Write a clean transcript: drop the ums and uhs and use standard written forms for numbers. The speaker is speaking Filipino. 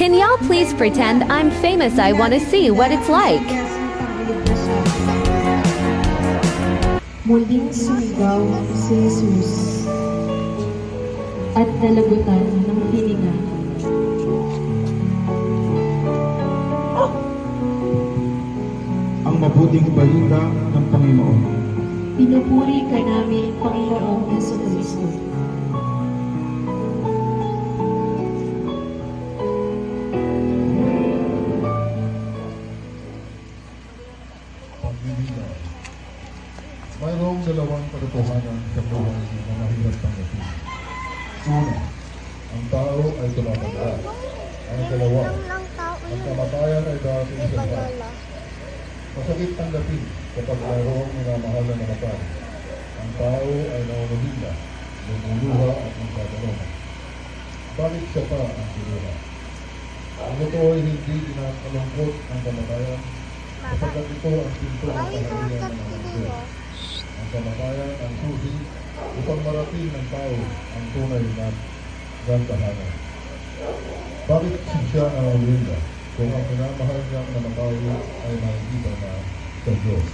Can y'all please pretend I'm famous? I want to see what it's like. Muling sumigaw si Jesus at nalagutan ng hininga. Ang mabuting balita ng Panginoon. Pinupuri ka namin, Panginoong Jesucristo. Pagbibilang. Mayroong dalawang katotohanan sa buhay na mahirap tanggapin. Una, ang tao ay tumatanda. Ang dalawa, ang kamatayan ay darating sa lahat. Masakit tanggapin kapag mayroong minamahal na namatay. Ang tao ay naunuhila, lumuluha at nagdadaloma. Bakit siya pa ang sinuha? Ang ito ay hindi inakalungkot ang kamatayan, sapagkat ito ang pinto ng kaharian ng mga Diyos. Ang kamatayan ang susi upang marating ng tao ang tunay na gandahanan. Bakit siya naunuhila kung ang minamahal niyang namatay ay nakikita na sa Diyos?